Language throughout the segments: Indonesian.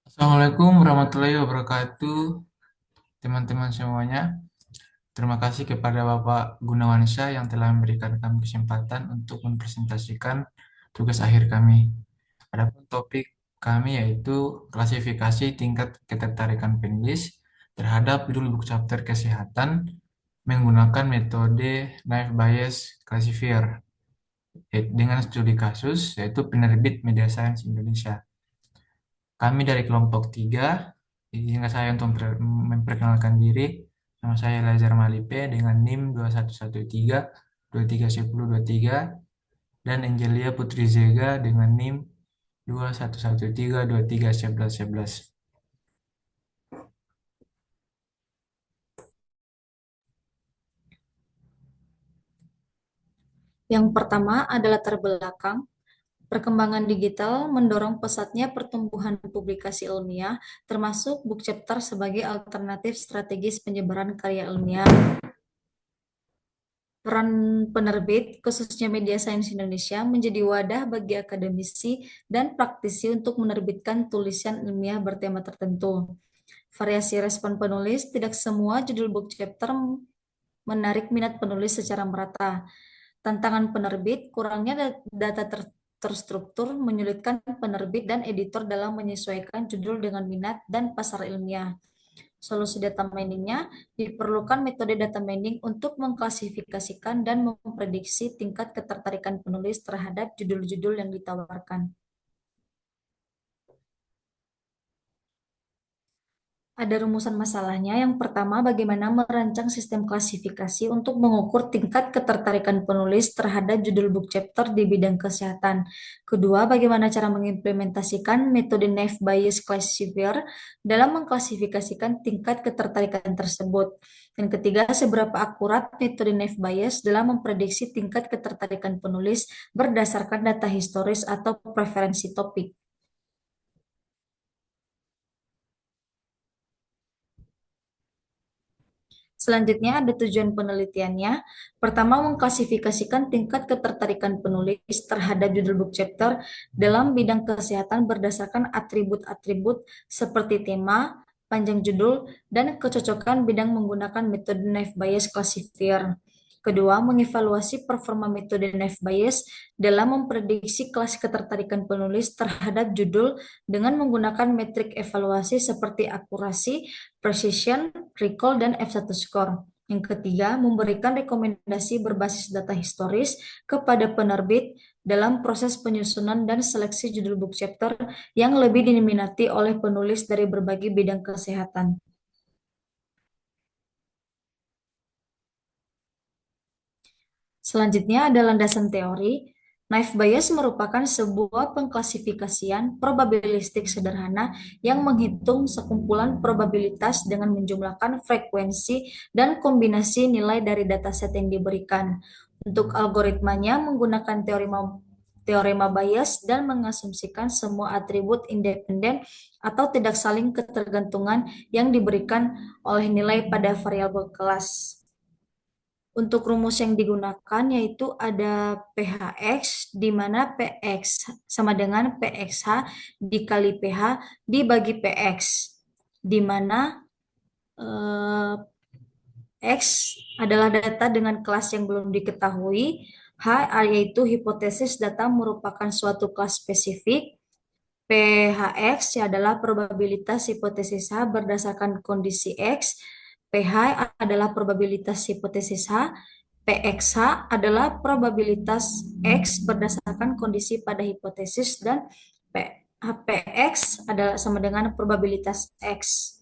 Assalamualaikum warahmatullahi wabarakatuh, teman-teman semuanya. Terima kasih kepada Bapak Gunawan Syah yang telah memberikan kami kesempatan untuk mempresentasikan tugas akhir kami. Adapun topik kami yaitu klasifikasi tingkat ketertarikan penulis terhadap judul buku chapter kesehatan menggunakan metode Naive Bayes Classifier dengan studi kasus yaitu penerbit Media Science Indonesia. Kami dari kelompok 3, izinkan saya untuk memperkenalkan diri. Nama saya Lazar Malipe dengan NIM 2113 231023 dan Angelia Putri Zega dengan NIM 2113 231111. Yang pertama adalah latar belakang. Perkembangan digital mendorong pesatnya pertumbuhan publikasi ilmiah, termasuk book chapter sebagai alternatif strategis penyebaran karya ilmiah. Peran penerbit, khususnya Media Sains Indonesia, menjadi wadah bagi akademisi dan praktisi untuk menerbitkan tulisan ilmiah bertema tertentu. Variasi respon penulis, tidak semua judul book chapter menarik minat penulis secara merata. Tantangan penerbit, kurangnya data terstruktur menyulitkan penerbit dan editor dalam menyesuaikan judul dengan minat dan pasar ilmiah. Solusi data miningnya, diperlukan metode data mining untuk mengklasifikasikan dan memprediksi tingkat ketertarikan penulis terhadap judul-judul yang ditawarkan. Ada rumusan masalahnya. Yang pertama, bagaimana merancang sistem klasifikasi untuk mengukur tingkat ketertarikan penulis terhadap judul book chapter di bidang kesehatan. Kedua, bagaimana cara mengimplementasikan metode Naive Bayes Classifier dalam mengklasifikasikan tingkat ketertarikan tersebut. Dan ketiga, seberapa akurat metode Naive Bayes dalam memprediksi tingkat ketertarikan penulis berdasarkan data historis atau preferensi topik. Selanjutnya ada tujuan penelitiannya. Pertama, mengklasifikasikan tingkat ketertarikan penulis terhadap judul book chapter dalam bidang kesehatan berdasarkan atribut-atribut seperti tema, panjang judul, dan kecocokan bidang menggunakan metode Naive Bayes Classifier. Kedua, mengevaluasi performa metode Naive Bayes dalam memprediksi kelas ketertarikan penulis terhadap judul dengan menggunakan metrik evaluasi seperti akurasi, precision, recall, dan F1 score. Yang ketiga, memberikan rekomendasi berbasis data historis kepada penerbit dalam proses penyusunan dan seleksi judul book chapter yang lebih diminati oleh penulis dari berbagai bidang kesehatan. Selanjutnya ada landasan teori. Naive Bayes merupakan sebuah pengklasifikasian probabilistik sederhana yang menghitung sekumpulan probabilitas dengan menjumlahkan frekuensi dan kombinasi nilai dari dataset yang diberikan. Untuk algoritmanya menggunakan teorema Bayes dan mengasumsikan semua atribut independen atau tidak saling ketergantungan yang diberikan oleh nilai pada variabel kelas. Untuk rumus yang digunakan yaitu ada PHX, di mana PX sama dengan PXH dikali PH dibagi PX, di mana eh, X adalah data dengan kelas yang belum diketahui, H yaitu hipotesis data merupakan suatu kelas spesifik, PHX adalah probabilitas hipotesis H berdasarkan kondisi X, PH adalah probabilitas hipotesis H, PXH adalah probabilitas X berdasarkan kondisi pada hipotesis, dan PX adalah sama dengan probabilitas X.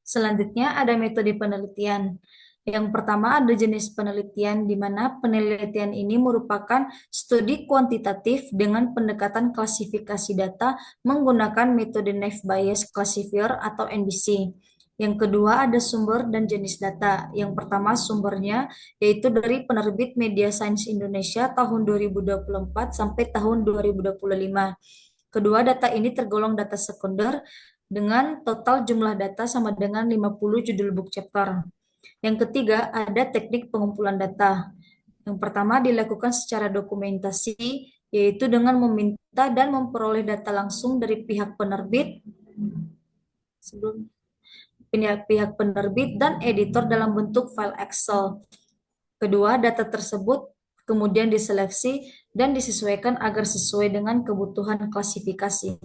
Selanjutnya ada metode penelitian. Yang pertama ada jenis penelitian di mana penelitian ini merupakan studi kuantitatif dengan pendekatan klasifikasi data menggunakan metode Naive Bayes Classifier atau NBC. Yang kedua ada sumber dan jenis data. Yang pertama sumbernya yaitu dari penerbit Media Sains Indonesia tahun 2024 sampai tahun 2025. Kedua, data ini tergolong data sekunder dengan total jumlah data sama dengan 50 judul book chapter. Yang ketiga, ada teknik pengumpulan data. Yang pertama dilakukan secara dokumentasi, yaitu dengan meminta dan memperoleh data langsung dari pihak penerbit sebelum pihak penerbit dan editor dalam bentuk file Excel. Kedua, data tersebut kemudian diseleksi dan disesuaikan agar sesuai dengan kebutuhan klasifikasi.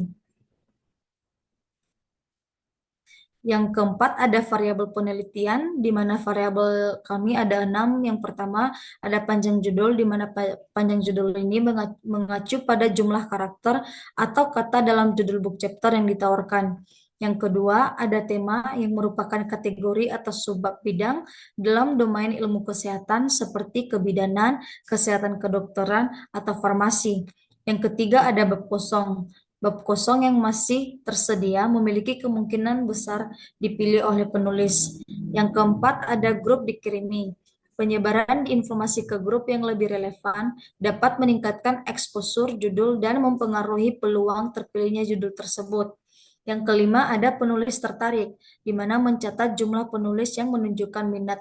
Yang keempat ada variabel penelitian, di mana variabel kami ada 6. Yang pertama ada panjang judul, di mana panjang judul ini mengacu pada jumlah karakter atau kata dalam judul book chapter yang ditawarkan. Yang kedua ada tema yang merupakan kategori atau subbab bidang dalam domain ilmu kesehatan seperti kebidanan, kesehatan kedokteran, atau farmasi. Yang ketiga ada bab kosong. Bab kosong yang masih tersedia memiliki kemungkinan besar dipilih oleh penulis. Yang keempat, ada grup dikirimi. Penyebaran informasi ke grup yang lebih relevan dapat meningkatkan eksposur judul dan mempengaruhi peluang terpilihnya judul tersebut. Yang kelima, ada penulis tertarik, di mana mencatat jumlah penulis yang menunjukkan minat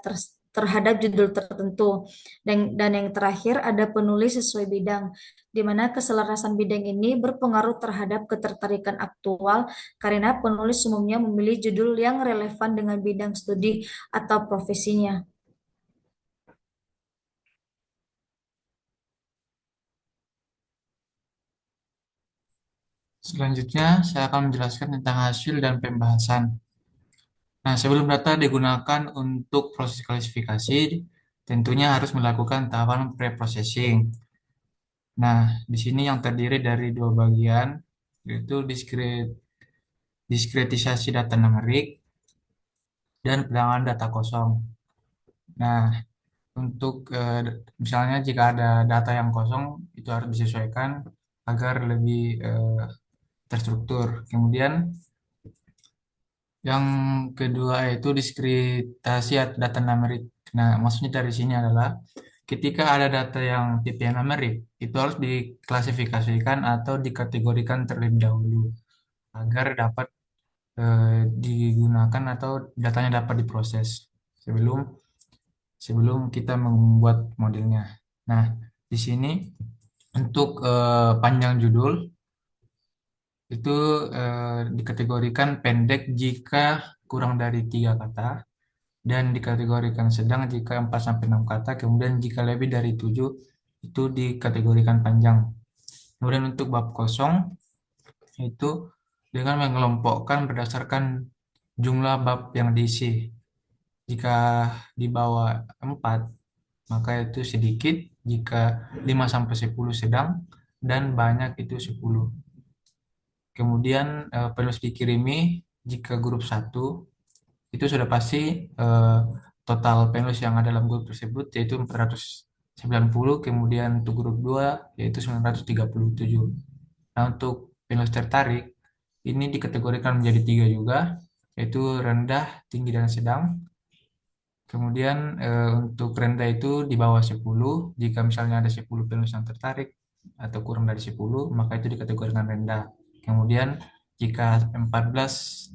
terhadap judul tertentu. Dan yang terakhir, ada penulis sesuai bidang, di mana keselarasan bidang ini berpengaruh terhadap ketertarikan aktual karena penulis umumnya memilih judul yang relevan dengan bidang studi atau profesinya. Selanjutnya, saya akan menjelaskan tentang hasil dan pembahasan. Nah, sebelum data digunakan untuk proses klasifikasi, tentunya harus melakukan tahapan pre-processing. Nah, di sini yang terdiri dari dua bagian, yaitu diskretisasi data numerik dan penanganan data kosong. Nah, untuk misalnya jika ada data yang kosong, itu harus disesuaikan agar lebih terstruktur. Kemudian yang kedua itu diskretasi data numerik. Nah, maksudnya dari sini adalah ketika ada data yang tipe numerik, itu harus diklasifikasikan atau dikategorikan terlebih dahulu agar dapat digunakan atau datanya dapat diproses sebelum sebelum kita membuat modelnya. Nah, di sini untuk panjang judul itu dikategorikan pendek jika kurang dari 3 kata dan dikategorikan sedang jika 4 sampai 6 kata, kemudian jika lebih dari 7 itu dikategorikan panjang. Kemudian untuk bab kosong itu dengan mengelompokkan berdasarkan jumlah bab yang diisi. Jika di bawah 4 maka itu sedikit, jika 5 sampai 10 sedang, dan banyak itu 10. Kemudian penulis dikirimi jika grup satu itu sudah pasti eh, total penulis yang ada dalam grup tersebut yaitu 490, kemudian untuk grup 2 yaitu 937. Nah, untuk penulis tertarik ini dikategorikan menjadi 3 juga, yaitu rendah, tinggi, dan sedang. Kemudian untuk rendah itu di bawah 10, jika misalnya ada 10 penulis yang tertarik atau kurang dari 10, maka itu dikategorikan rendah. Kemudian jika 14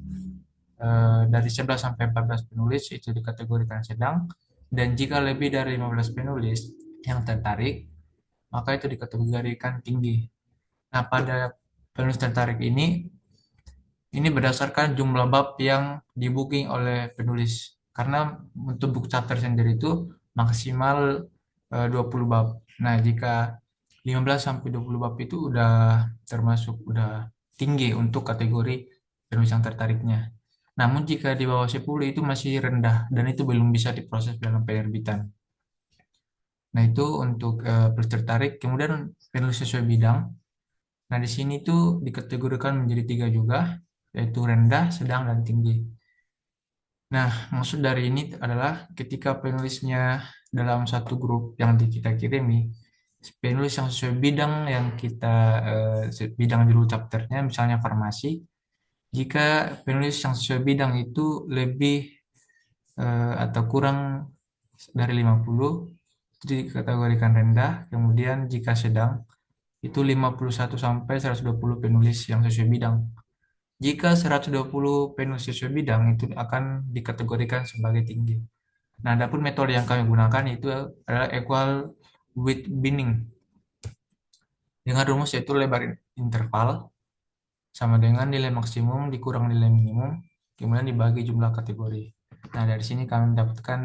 dari 11 sampai 14 penulis itu dikategorikan sedang, dan jika lebih dari 15 penulis yang tertarik, maka itu dikategorikan tinggi. Nah, pada penulis tertarik ini berdasarkan jumlah bab yang di booking oleh penulis. Karena untuk book chapter sendiri itu maksimal 20 bab. Nah, jika 15 sampai 20 bab itu udah tinggi untuk kategori penulis yang tertariknya. Namun jika di bawah 10 itu masih rendah dan itu belum bisa diproses dalam penerbitan. Nah, itu untuk penulis tertarik. Kemudian penulis sesuai bidang. Nah, di sini tuh dikategorikan menjadi 3 juga, yaitu rendah, sedang, dan tinggi. Nah, maksud dari ini adalah ketika penulisnya dalam satu grup yang kita kirimi, penulis yang sesuai bidang yang kita bidang judul chapternya, misalnya farmasi, jika penulis yang sesuai bidang itu lebih atau kurang dari 50, itu dikategorikan rendah. Kemudian jika sedang, itu 51 sampai 120 penulis yang sesuai bidang. Jika 120 penulis sesuai bidang itu akan dikategorikan sebagai tinggi. Nah, adapun metode yang kami gunakan itu adalah equal width binning dengan rumus yaitu lebar interval sama dengan nilai maksimum dikurang nilai minimum, kemudian dibagi jumlah kategori. Nah, dari sini kami mendapatkan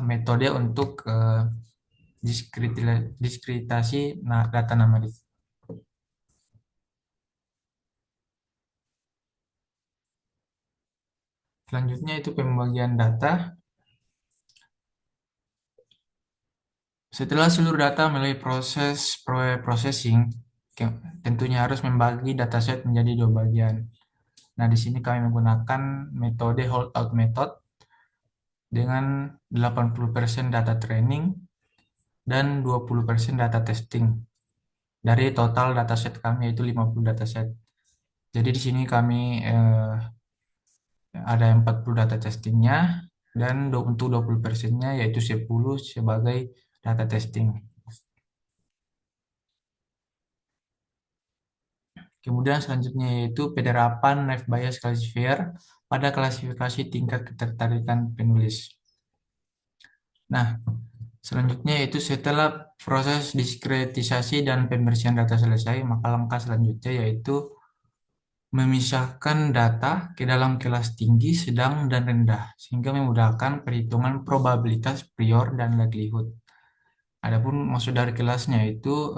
metode untuk diskritasi data nama. Selanjutnya itu pembagian data. Setelah seluruh data melalui proses processing, tentunya harus membagi dataset menjadi dua bagian. Nah, di sini kami menggunakan metode holdout method dengan 80% data training dan 20% data testing. Dari total dataset kami yaitu 50 dataset. Jadi di sini kami ada 40 data testingnya dan untuk 20%-nya yaitu 10 sebagai data testing. Kemudian selanjutnya yaitu penerapan Naive Bayes Classifier pada klasifikasi tingkat ketertarikan penulis. Nah, selanjutnya yaitu setelah proses diskretisasi dan pembersihan data selesai, maka langkah selanjutnya yaitu memisahkan data ke dalam kelas tinggi, sedang, dan rendah, sehingga memudahkan perhitungan probabilitas prior dan likelihood. Adapun maksud dari kelasnya itu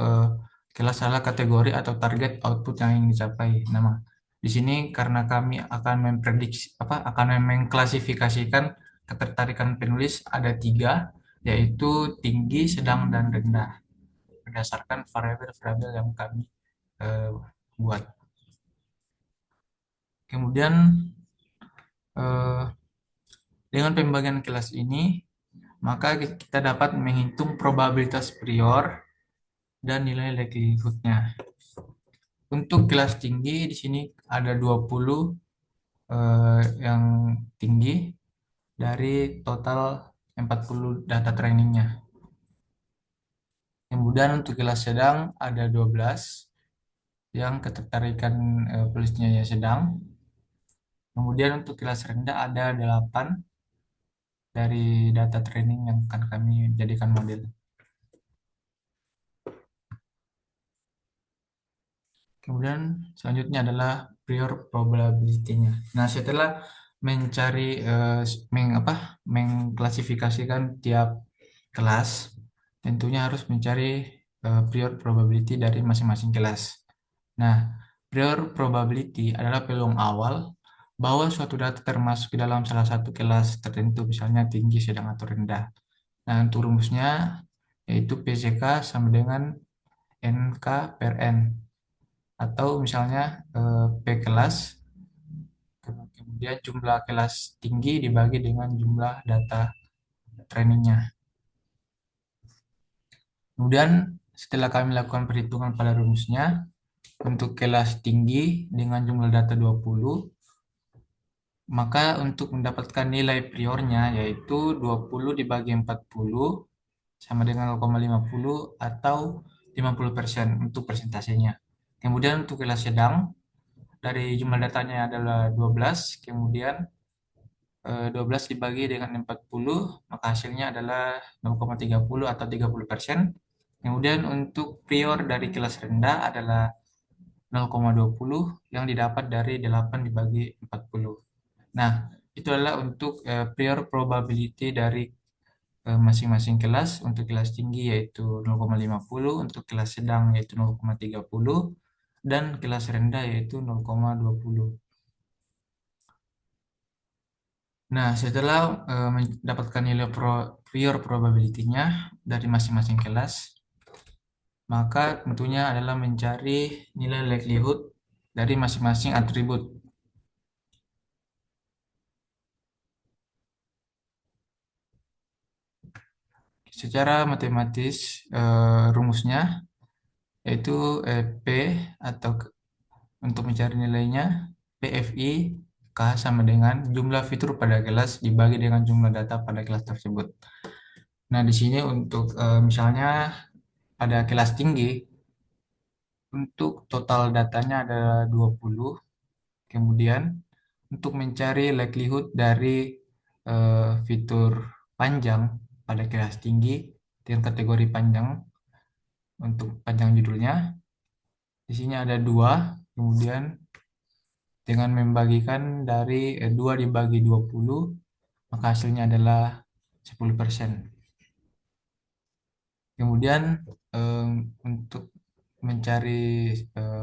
kelas adalah kategori atau target output yang ingin dicapai. Nama di sini karena kami akan memprediksi akan mengklasifikasikan ketertarikan penulis ada tiga, yaitu tinggi, sedang, dan rendah berdasarkan variabel-variabel yang kami eh, buat. Kemudian eh, dengan pembagian kelas ini maka kita dapat menghitung probabilitas prior dan nilai likelihood-nya. Untuk kelas tinggi di sini ada 20 yang tinggi dari total 40 data trainingnya. Kemudian untuk kelas sedang ada 12 yang ketertarikan penulisnya ya sedang. Kemudian untuk kelas rendah ada 8 dari data training yang akan kami jadikan model. Kemudian selanjutnya adalah prior probability-nya. Nah, setelah mencari mengklasifikasikan tiap kelas, tentunya harus mencari prior probability dari masing-masing kelas. Nah, prior probability adalah peluang awal bahwa suatu data termasuk di dalam salah satu kelas tertentu, misalnya tinggi, sedang, atau rendah. Nah, untuk rumusnya yaitu PCK sama dengan NK per N. Atau misalnya P kelas, kemudian jumlah kelas tinggi dibagi dengan jumlah data trainingnya. Kemudian setelah kami lakukan perhitungan pada rumusnya, untuk kelas tinggi dengan jumlah data 20, maka untuk mendapatkan nilai priornya yaitu 20 dibagi 40 sama dengan 0,50 atau 50% untuk persentasenya. Kemudian untuk kelas sedang, dari jumlah datanya adalah 12, kemudian 12 dibagi dengan 40, maka hasilnya adalah 0,30 atau 30%. Kemudian untuk prior dari kelas rendah adalah 0,20 yang didapat dari 8 dibagi 40. Nah, itu adalah untuk prior probability dari masing-masing kelas. Untuk kelas tinggi yaitu 0,50, untuk kelas sedang yaitu 0,30, dan kelas rendah yaitu 0,20. Nah, setelah mendapatkan nilai prior probability-nya dari masing-masing kelas, maka tentunya adalah mencari nilai likelihood dari masing-masing atribut. Secara matematis, rumusnya yaitu P atau untuk mencari nilainya PFI K sama dengan jumlah fitur pada kelas dibagi dengan jumlah data pada kelas tersebut. Nah, di sini untuk misalnya pada kelas tinggi, untuk total datanya ada 20. Kemudian untuk mencari likelihood dari fitur panjang pada kelas tinggi, dengan kategori panjang untuk panjang judulnya. Di sini ada dua, kemudian dengan membagikan dari 2 dibagi 20, maka hasilnya adalah 10%. Kemudian untuk mencari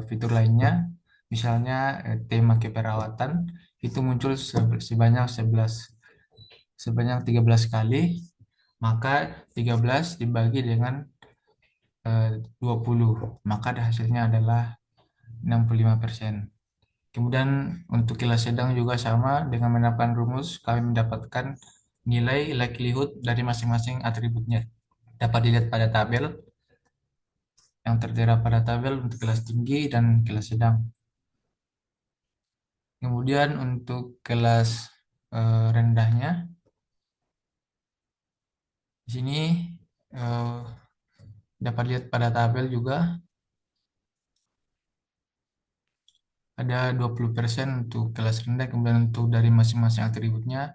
fitur lainnya, misalnya tema keperawatan, itu muncul sebanyak 13 kali, maka 13 dibagi dengan 20, maka hasilnya adalah 65%. Kemudian untuk kilas sedang juga sama, dengan menerapkan rumus kami mendapatkan nilai likelihood dari masing-masing atributnya. Dapat dilihat pada tabel yang tertera pada tabel untuk kelas tinggi dan kelas sedang. Kemudian untuk kelas rendahnya, di sini eh, dapat lihat pada tabel juga ada 20% untuk kelas rendah, kemudian untuk dari masing-masing atributnya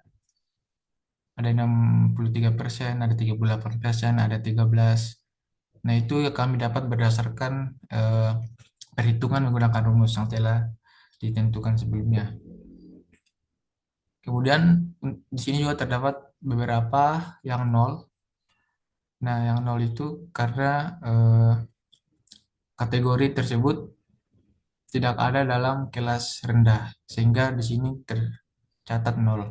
ada 63%, ada 38%, ada 13. Nah, itu yang kami dapat berdasarkan perhitungan menggunakan rumus yang telah ditentukan sebelumnya. Kemudian di sini juga terdapat beberapa yang nol. Nah, yang nol itu karena kategori tersebut tidak ada dalam kelas rendah, sehingga di sini tercatat nol.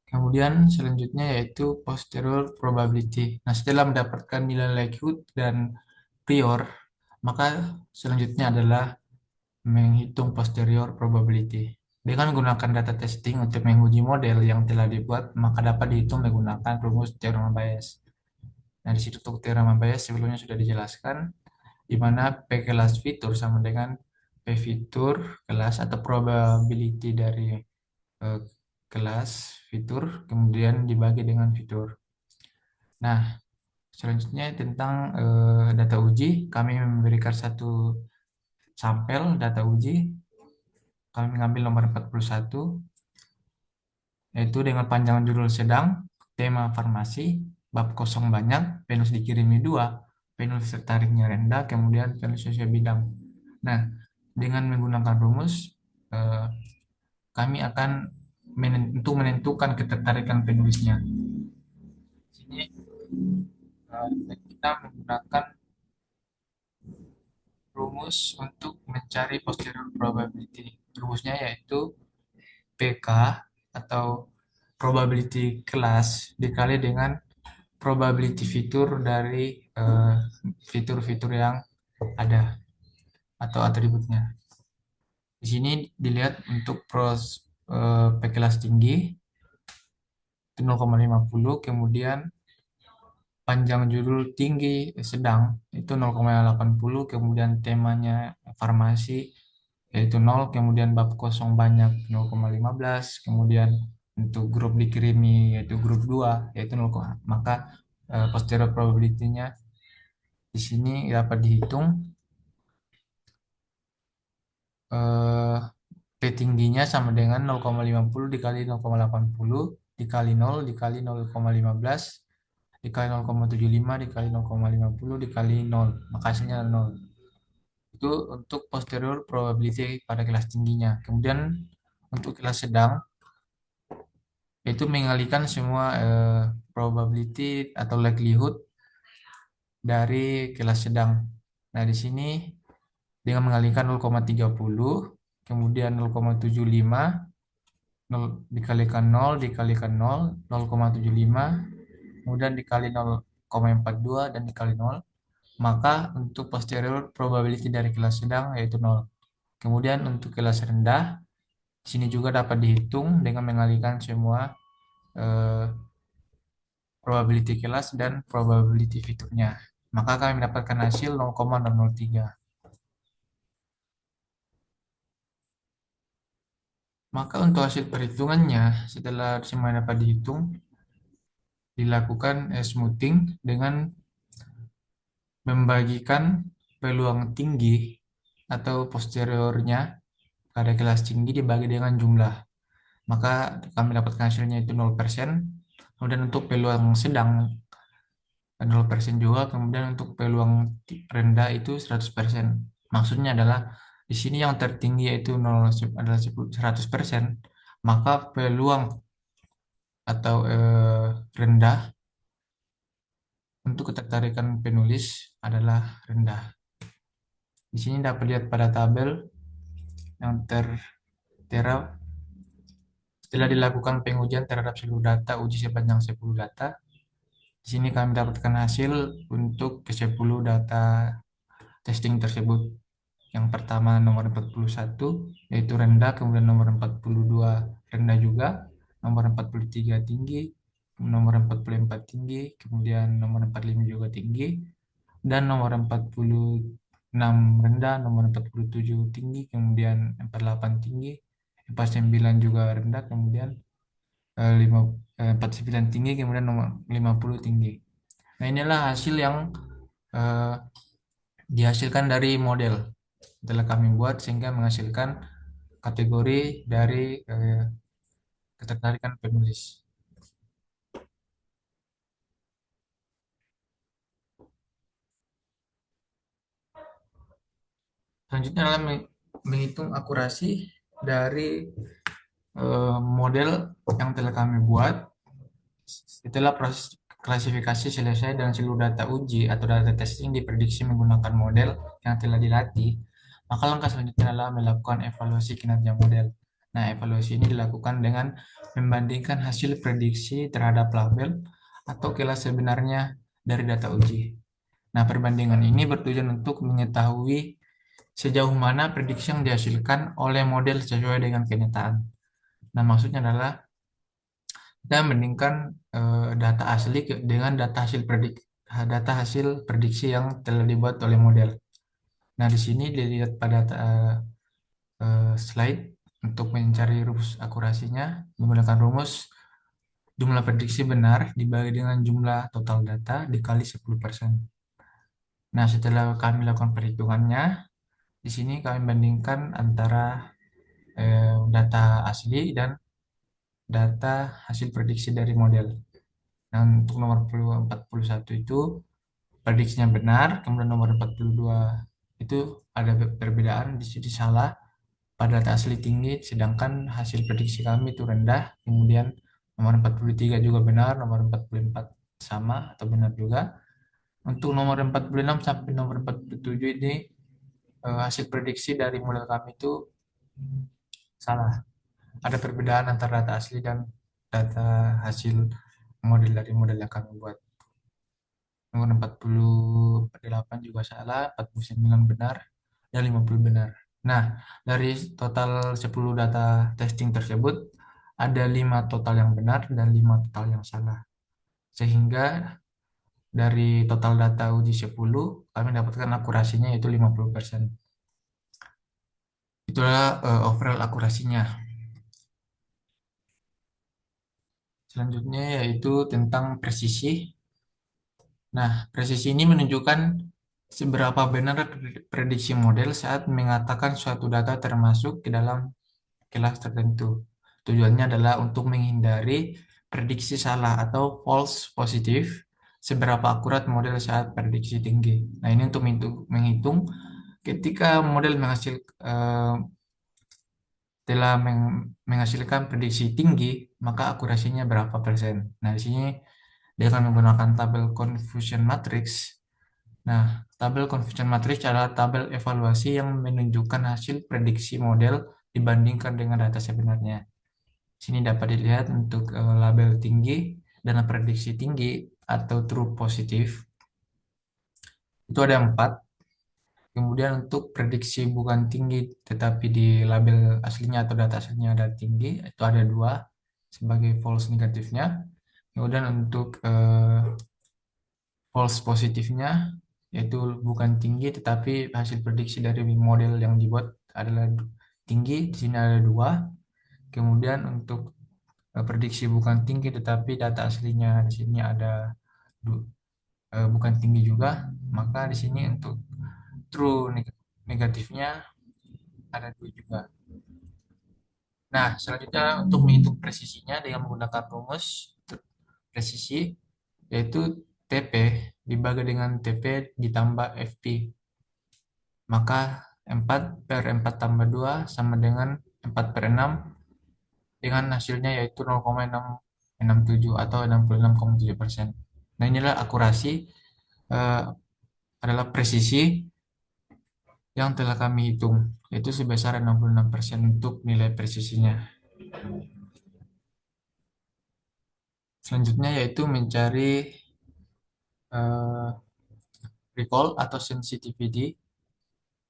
Kemudian selanjutnya yaitu posterior probability. Nah, setelah mendapatkan nilai likelihood dan prior, maka selanjutnya adalah menghitung posterior probability. Dengan menggunakan data testing untuk menguji model yang telah dibuat, maka dapat dihitung menggunakan rumus teorema Bayes. Nah, di situ untuk teorema Bayes sebelumnya sudah dijelaskan, di mana P kelas fitur sama dengan P fitur kelas atau probability dari eh, kelas fitur, kemudian dibagi dengan fitur. Nah, selanjutnya tentang data uji, kami memberikan satu sampel data uji. Kami mengambil nomor 41, yaitu dengan panjang judul sedang, tema farmasi, bab kosong banyak, penus dikirimi dua, penus tertariknya rendah, kemudian penus sesuai bidang. Nah, dengan menggunakan rumus, eh, kami akan untuk menentukan ketertarikan penulisnya. Di sini kita menggunakan rumus untuk mencari posterior probability. Rumusnya yaitu PK atau probability kelas dikali dengan probability fitur dari fitur-fitur yang ada atau atributnya. Di sini dilihat untuk P kelas tinggi itu 0,50, kemudian panjang judul tinggi sedang itu 0,80, kemudian temanya farmasi yaitu 0, kemudian bab kosong banyak 0,15, kemudian untuk grup dikirimi yaitu grup 2 yaitu 0, maka posterior probability-nya di sini dapat dihitung eh, P tingginya sama dengan 0,50 dikali 0,80 dikali 0 dikali 0,15 dikali 0,75 dikali 0,50 dikali 0, maka hasilnya 0. Itu untuk posterior probability pada kelas tingginya. Kemudian untuk kelas sedang itu mengalihkan semua probability atau likelihood dari kelas sedang. Nah, di sini dengan mengalihkan 0,30, kemudian 0,75, 0 dikalikan 0 dikalikan 0, 0,75, kemudian dikali 0,42 dan dikali 0, maka untuk posterior probability dari kelas sedang yaitu 0. Kemudian untuk kelas rendah, di sini juga dapat dihitung dengan mengalihkan semua eh, probability kelas dan probability fiturnya. Maka kami mendapatkan hasil 0,003. Maka untuk hasil perhitungannya, setelah semua dapat dihitung, dilakukan smoothing dengan membagikan peluang tinggi atau posteriornya pada kelas tinggi dibagi dengan jumlah. maka kami dapatkan hasilnya itu 0%. Kemudian untuk peluang sedang 0% juga, kemudian untuk peluang rendah itu 100%. Maksudnya adalah di sini yang tertinggi yaitu 0 adalah 100%, maka peluang atau rendah untuk ketertarikan penulis adalah rendah. Di sini dapat lihat pada tabel yang tertera setelah dilakukan pengujian terhadap seluruh data uji sepanjang 10 data. Di sini kami dapatkan hasil untuk ke 10 data testing tersebut. Yang pertama nomor 41 yaitu rendah, kemudian nomor 42 rendah juga, nomor 43 tinggi, nomor 44 tinggi, kemudian nomor 45 juga tinggi, dan nomor 46 rendah, nomor 47 tinggi, kemudian 48 tinggi, 49 juga rendah, kemudian 49 tinggi, kemudian nomor 50 tinggi. Nah, inilah hasil yang eh, dihasilkan dari model telah kami buat sehingga menghasilkan kategori dari ketertarikan penulis. Selanjutnya adalah menghitung akurasi dari model yang telah kami buat. Setelah proses klasifikasi selesai dan seluruh data uji atau data testing diprediksi menggunakan model yang telah dilatih, maka langkah selanjutnya adalah melakukan evaluasi kinerja model. Nah, evaluasi ini dilakukan dengan membandingkan hasil prediksi terhadap label atau kelas sebenarnya dari data uji. Nah, perbandingan ini bertujuan untuk mengetahui sejauh mana prediksi yang dihasilkan oleh model sesuai dengan kenyataan. Nah, maksudnya adalah kita membandingkan data asli dengan data hasil prediksi yang telah dibuat oleh model. Nah, di sini dilihat pada slide untuk mencari rumus akurasinya menggunakan rumus jumlah prediksi benar dibagi dengan jumlah total data dikali 10%. Nah, setelah kami lakukan perhitungannya, di sini kami bandingkan antara data asli dan data hasil prediksi dari model. Nah, untuk nomor 41 itu prediksinya benar, kemudian nomor 42 itu ada perbedaan, di sini salah pada data asli tinggi, sedangkan hasil prediksi kami itu rendah, kemudian nomor 43 juga benar, nomor 44 sama atau benar juga. Untuk nomor 46 sampai nomor 47 ini hasil prediksi dari model kami itu salah. Ada perbedaan antara data asli dan data hasil model dari model yang kami buat. Nomor 48 juga salah, 49 benar, dan 50 benar. Nah, dari total 10 data testing tersebut, ada 5 total yang benar dan 5 total yang salah. Sehingga dari total data uji 10, kami dapatkan akurasinya yaitu 50%. Itulah overall akurasinya. Selanjutnya yaitu tentang presisi. Nah, presisi ini menunjukkan seberapa benar prediksi model saat mengatakan suatu data termasuk ke dalam kelas tertentu. Tujuannya adalah untuk menghindari prediksi salah atau false positif, seberapa akurat model saat prediksi tinggi. Nah, ini untuk menghitung ketika model telah menghasilkan prediksi tinggi, maka akurasinya berapa persen. Nah, di sini dengan menggunakan tabel confusion matrix. Nah, tabel confusion matrix adalah tabel evaluasi yang menunjukkan hasil prediksi model dibandingkan dengan data sebenarnya. Sini dapat dilihat untuk label tinggi dan prediksi tinggi atau true positif. Itu ada 4. Kemudian untuk prediksi bukan tinggi tetapi di label aslinya atau data aslinya ada tinggi, itu ada 2 sebagai false negatifnya. Kemudian untuk false positifnya yaitu bukan tinggi tetapi hasil prediksi dari model yang dibuat adalah tinggi, di sini ada 2. Kemudian untuk prediksi bukan tinggi tetapi data aslinya di sini ada bukan tinggi juga, maka di sini untuk true negatifnya ada 2 juga. Nah, selanjutnya untuk menghitung presisinya dengan menggunakan rumus presisi, yaitu TP dibagi dengan TP ditambah FP. Maka 4 per 4 tambah 2 sama dengan 4 per 6 dengan hasilnya yaitu 0,667 atau 66,7%. Nah, inilah akurasi eh, adalah presisi yang telah kami hitung, yaitu sebesar 66% untuk nilai presisinya. Selanjutnya yaitu mencari eh, recall atau sensitivity.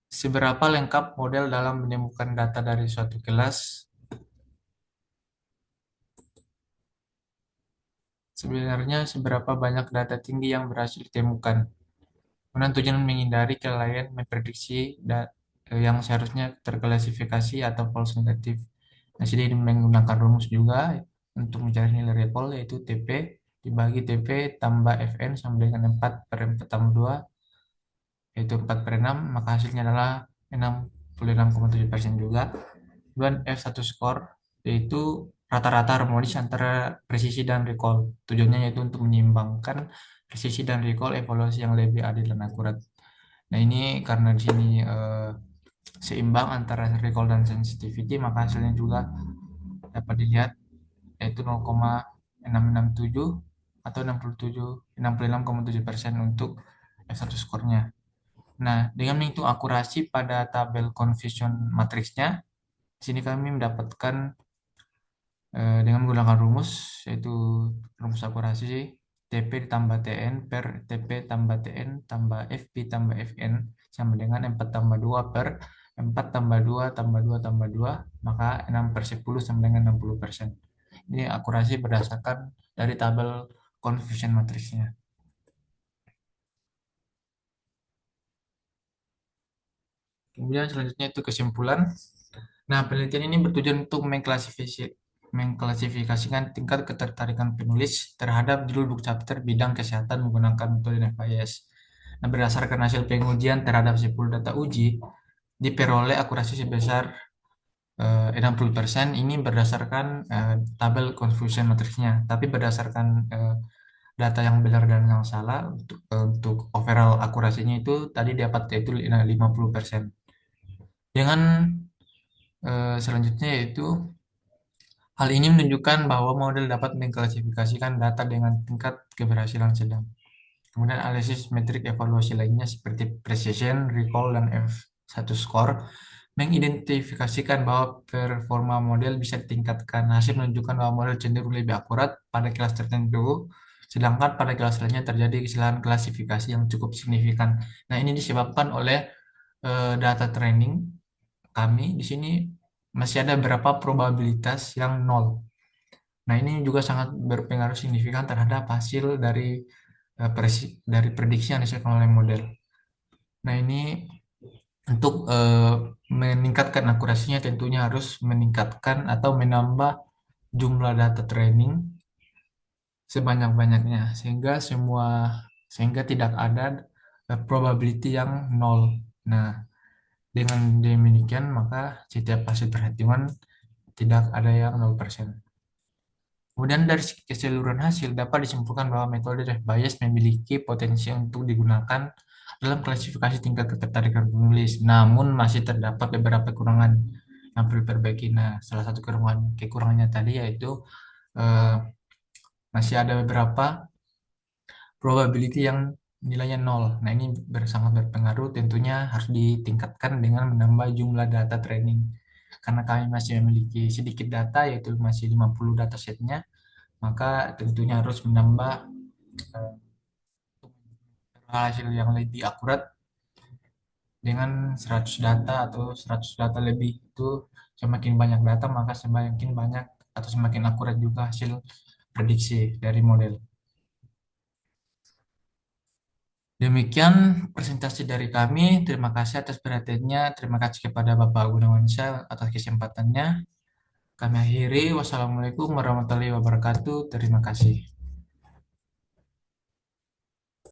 Seberapa lengkap model dalam menemukan data dari suatu kelas? Sebenarnya seberapa banyak data tinggi yang berhasil ditemukan? Kemudian tujuan menghindari kelalaian memprediksi yang seharusnya terklasifikasi atau false negatif. Nah, sini menggunakan rumus juga untuk mencari nilai recall yaitu TP dibagi TP tambah FN sama dengan 4 per 4 tambah 2 yaitu 4 per 6, maka hasilnya adalah 66,7% juga. Dan F1 score yaitu rata-rata harmonis antara presisi dan recall. Tujuannya yaitu untuk menyeimbangkan presisi dan recall evaluasi yang lebih adil dan akurat. Nah, ini karena di sini seimbang antara recall dan sensitivity, maka hasilnya juga dapat dilihat yaitu 0,667 atau 66,7% untuk F1 skornya. Nah, dengan menghitung akurasi pada tabel confusion matriksnya, di sini kami mendapatkan dengan menggunakan rumus, yaitu rumus akurasi TP ditambah TN per TP tambah TN tambah FP tambah FN sama dengan 4 tambah 2 per 4 tambah 2 tambah 2 tambah 2, maka 6 per 10 sama dengan 60%. Ini akurasi berdasarkan dari tabel confusion matriksnya. Kemudian selanjutnya itu kesimpulan. Nah, penelitian ini bertujuan untuk mengklasifikasikan tingkat ketertarikan penulis terhadap judul buku chapter bidang kesehatan menggunakan metode NFIS. Nah, berdasarkan hasil pengujian terhadap 10 data uji, diperoleh akurasi sebesar 60%. Ini berdasarkan tabel confusion matriksnya, tapi berdasarkan data yang benar dan yang salah untuk overall akurasinya itu tadi dapat yaitu 50%. Dengan selanjutnya yaitu hal ini menunjukkan bahwa model dapat mengklasifikasikan data dengan tingkat keberhasilan sedang. Kemudian analisis metrik evaluasi lainnya seperti precision, recall, dan F1 score mengidentifikasikan bahwa performa model bisa ditingkatkan. Hasil menunjukkan bahwa model cenderung lebih akurat pada kelas tertentu, sedangkan pada kelas lainnya terjadi kesalahan klasifikasi yang cukup signifikan. Nah, ini disebabkan oleh data training kami di sini masih ada beberapa probabilitas yang nol. Nah, ini juga sangat berpengaruh signifikan terhadap hasil dari prediksi yang dihasilkan oleh model. Nah, ini untuk meningkatkan akurasinya tentunya harus meningkatkan atau menambah jumlah data training sebanyak-banyaknya sehingga tidak ada probability yang nol. Nah, dengan demikian maka setiap hasil perhitungan tidak ada yang 0%. Kemudian dari keseluruhan hasil dapat disimpulkan bahwa metode Ref Bayes memiliki potensi untuk digunakan dalam klasifikasi tingkat ketertarikan penulis, namun masih terdapat beberapa kekurangan yang perlu diperbaiki. Nah, salah satu kekurangannya tadi yaitu eh, masih ada beberapa probability yang nilainya nol. Nah, ini sangat berpengaruh, tentunya harus ditingkatkan dengan menambah jumlah data training. Karena kami masih memiliki sedikit data, yaitu masih 50 datasetnya, maka tentunya harus menambah eh, hasil yang lebih akurat dengan 100 data atau 100 data lebih. Itu semakin banyak data, maka semakin banyak atau semakin akurat juga hasil prediksi dari model. Demikian presentasi dari kami. Terima kasih atas perhatiannya. Terima kasih kepada Bapak Gunawan Syah atas kesempatannya. Kami akhiri. Wassalamualaikum warahmatullahi wabarakatuh. Terima kasih.